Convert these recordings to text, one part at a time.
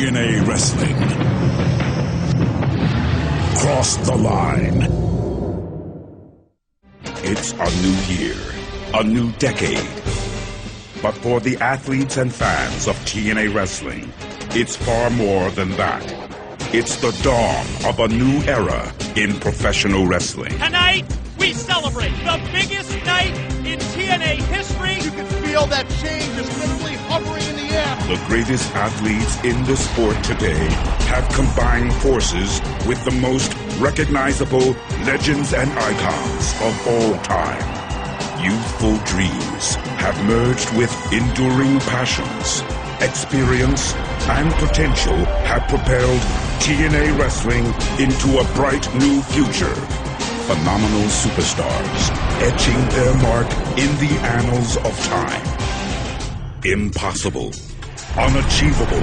TNA Wrestling. Cross the line. It's a new year, a new decade. But for the athletes and fans of TNA Wrestling, it's far more than that. It's the dawn of a new era in professional wrestling. Tonight, we celebrate the biggest night in TNA history. You can feel that change is literally hovering in the air. The greatest athletes in the sport today have combined forces with the most recognizable legends and icons of all time. Youthful dreams have merged with enduring passions. Experience and potential have propelled TNA Wrestling into a bright new future. Phenomenal superstars etching their mark in the annals of time. Impossible, unachievable,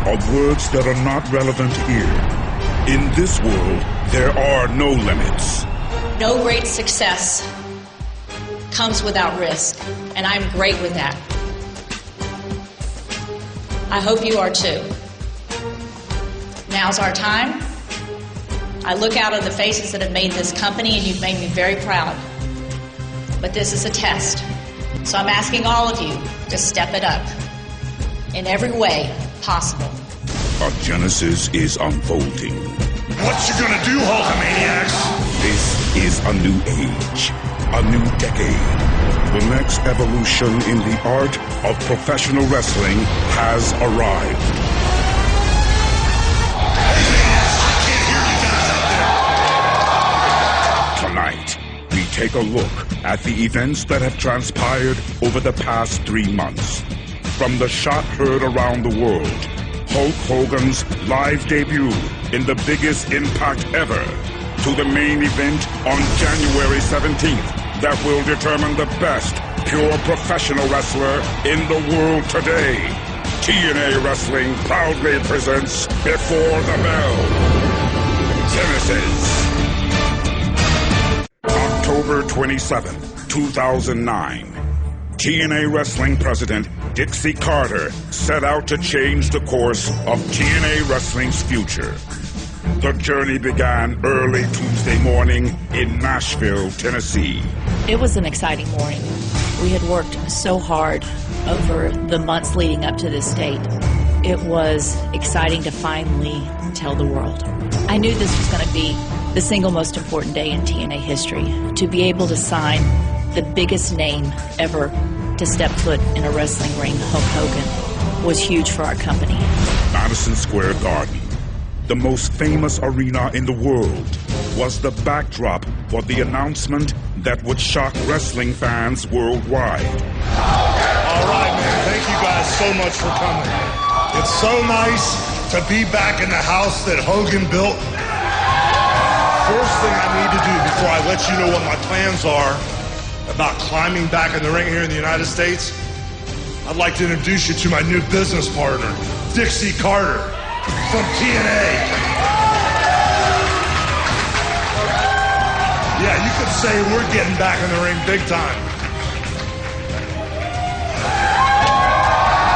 are words that are not relevant here. In this world, there are no limits. No great success comes without risk, and I'm great with that. I hope you are too. Now's our time. I look out at the faces that have made this company, and you've made me very proud. But this is a test. So I'm asking all of you to step it up in every way possible. A genesis is unfolding. What you gonna do, Hulkamaniacs? This is a new age, a new decade. The next evolution in the art of professional wrestling has arrived. Tonight, we take a look at the events that have transpired over the past 3 months. From the shot heard around the world, Hulk Hogan's live debut in the biggest Impact ever, to the main event on January 17th that will determine the best pure professional wrestler in the world today. TNA Wrestling proudly presents Before the Bell. Genesis. October 27, 2009. TNA Wrestling President Dixie Carter set out to change the course of TNA Wrestling's future. The journey began early Tuesday morning in Nashville, Tennessee. It was an exciting morning. We had worked so hard over the months leading up to this date. It was exciting to finally tell the world. I knew this was going to be the single most important day in TNA history. To be able to sign the biggest name ever to step foot in a wrestling ring, Hulk Hogan, was huge for our company. Madison Square Garden, the most famous arena in the world, was the backdrop for the announcement that would shock wrestling fans worldwide. All right, man. Thank you guys so much for coming. It's so nice to be back in the house that Hogan built. First thing I need to do before I let you know what my plans are about climbing back in the ring here in the United States, I'd like to introduce you to my new business partner, Dixie Carter from TNA. Yeah, you could say we're getting back in the ring big time.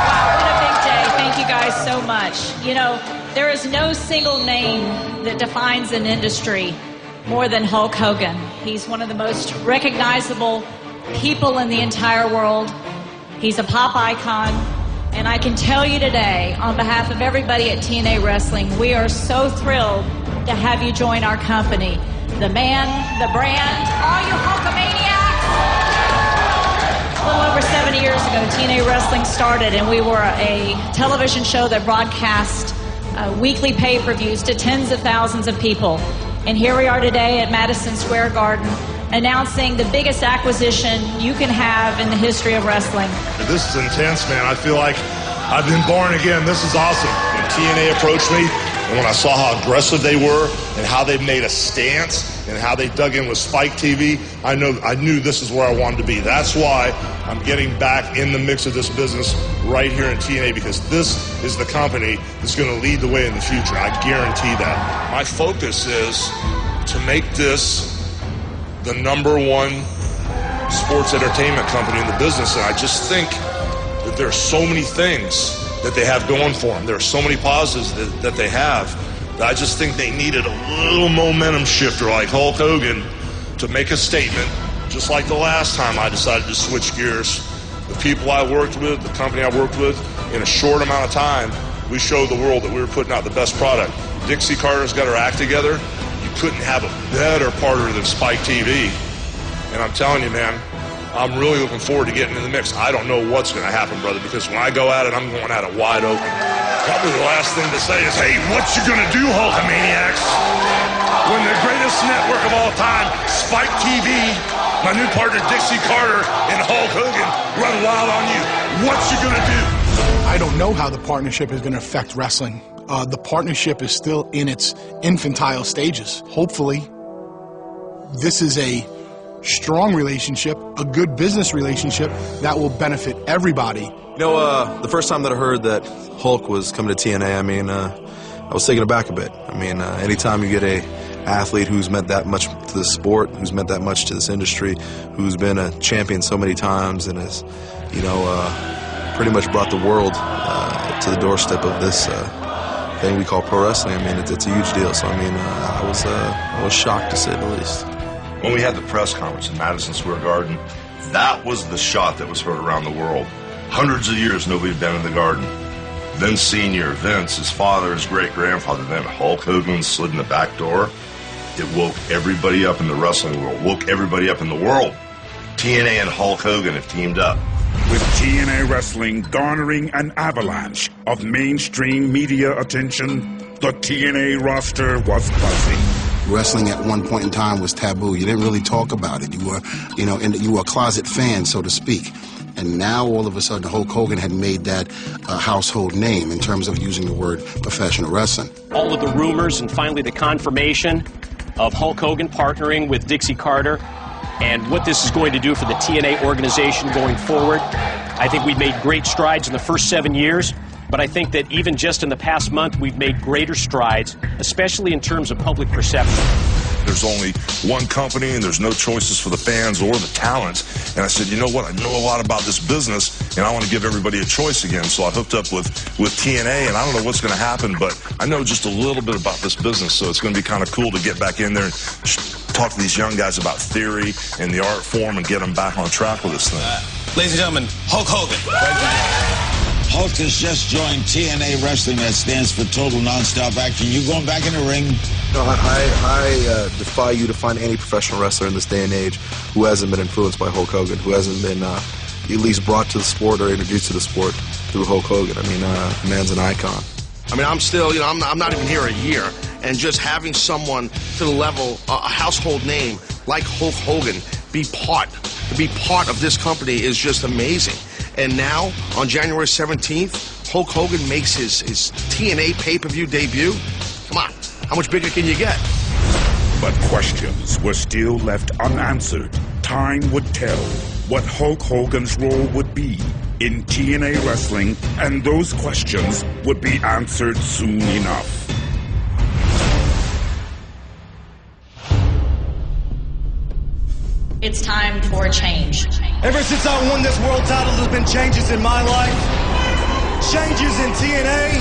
Wow, what a big day. Thank you guys so much. You know, there is no single name that defines an industry more than Hulk Hogan. He's one of the most recognizable people in the entire world. He's a pop icon. And I can tell you today, on behalf of everybody at TNA Wrestling, we are so thrilled to have you join our company. The man, the brand, all you Hulkamaniacs! A little over 70 years ago, TNA Wrestling started, and we were a television show that broadcast weekly pay-per-views to tens of thousands of people. And here we are today at Madison Square Garden, announcing the biggest acquisition you can have in the history of wrestling. This is intense, man. I feel like I've been born again. This is awesome. When TNA approached me, and when I saw how aggressive they were and how they made a stance and how they dug in with Spike TV, I knew this is where I wanted to be. That's why I'm getting back in the mix of this business right here in TNA, because this is the company that's going to lead the way in the future. I guarantee that. My focus is to make this the #1 sports entertainment company in the business, and I just think that there are so many things that they have going for them. There are so many positives that they have that I just think they needed a little momentum shifter like Hulk Hogan to make a statement, just like the last time I decided to switch gears. The people I worked with, the company I worked with, in a short amount of time, we showed the world that we were putting out the best product. Dixie Carter's got her act together. You couldn't have a better partner than Spike TV. And I'm telling you, man, I'm really looking forward to getting in the mix. I don't know what's going to happen, brother, because when I go at it, I'm going at it wide open. Probably the last thing to say is, hey, what you going to do, Hulkamaniacs? When the greatest network of all time, Spike TV, my new partner Dixie Carter and Hulk Hogan run wild on you, what you going to do? I don't know how the partnership is going to affect wrestling. The partnership is still in its infantile stages. Hopefully, this is a strong relationship, a good business relationship that will benefit everybody. You know, the first time that I heard that Hulk was coming to TNA, I mean, I was taken aback a bit. I mean, anytime you get a athlete who's meant that much to the sport, who's meant that much to this industry, who's been a champion so many times and has, you know, pretty much brought the world to the doorstep of this thing we call pro wrestling. I mean, it's a huge deal. So, I mean, I was shocked, to say the least. When we had the press conference in Madison Square Garden, that was the shot that was heard around the world. Hundreds of years nobody had been in the Garden. Vince Sr., Vince, his father, his great-grandfather, then Hulk Hogan slid in the back door. It woke everybody up in the wrestling world, woke everybody up in the world. TNA and Hulk Hogan have teamed up. With TNA Wrestling garnering an avalanche of mainstream media attention, the TNA roster was buzzing. Wrestling at one point in time was taboo. You didn't really talk about it. You were, you were a closet fan, so to speak. And now, all of a sudden, Hulk Hogan had made that a household name in terms of using the word professional wrestling. All of the rumors and finally the confirmation of Hulk Hogan partnering with Dixie Carter and what this is going to do for the TNA organization going forward. I think we've made great strides in the first 7 years, but I think that even just in the past month, we've made greater strides, especially in terms of public perception. There's only one company and there's no choices for the fans or the talent. And I said, you know what, I know a lot about this business and I want to give everybody a choice again. So I hooked up with TNA, and I don't know what's going to happen, but I know just a little bit about this business. So it's going to be kind of cool to get back in there and talk to these young guys about theory and the art form and get them back on track with this thing. Ladies and gentlemen, Hulk Hogan. Thank you. Hulk has just joined TNA Wrestling, that stands for Total Nonstop Action. You going back in the ring? No, I defy you to find any professional wrestler in this day and age who hasn't been influenced by Hulk Hogan, who hasn't been at least brought to the sport or introduced to the sport through Hulk Hogan. I mean, the man's an icon. I mean, I'm still, I'm not even here a year, and just having someone to the level, a household name like Hulk Hogan, be part of this company is just amazing. And now, on January 17th, Hulk Hogan makes his TNA pay-per-view debut. Come on, how much bigger can you get? But questions were still left unanswered. Time would tell what Hulk Hogan's role would be in TNA Wrestling, and those questions would be answered soon enough. It's time for a change. Ever since I won this world title, there's been changes in my life, changes in TNA,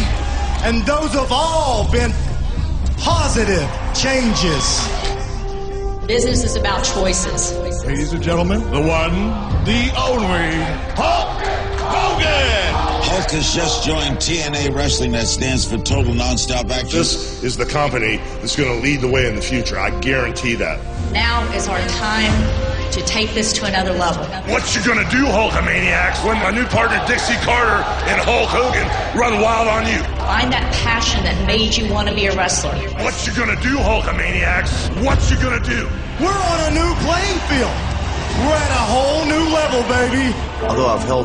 and those have all been positive changes. Business is about choices. Ladies and gentlemen, the one, the only, Hulk Hogan! Hulk has just joined TNA Wrestling, that stands for Total Nonstop Action. This is the company that's going to lead the way in the future. I guarantee that. Now is our time to take this to another level. What you gonna do, Hulkamaniacs, when my new partner Dixie Carter and Hulk Hogan run wild on you? Find that passion that made you want to be a wrestler. What you gonna do, Hulkamaniacs? What you gonna do? We're on a new playing field. We're at a whole new level, baby. Although I've held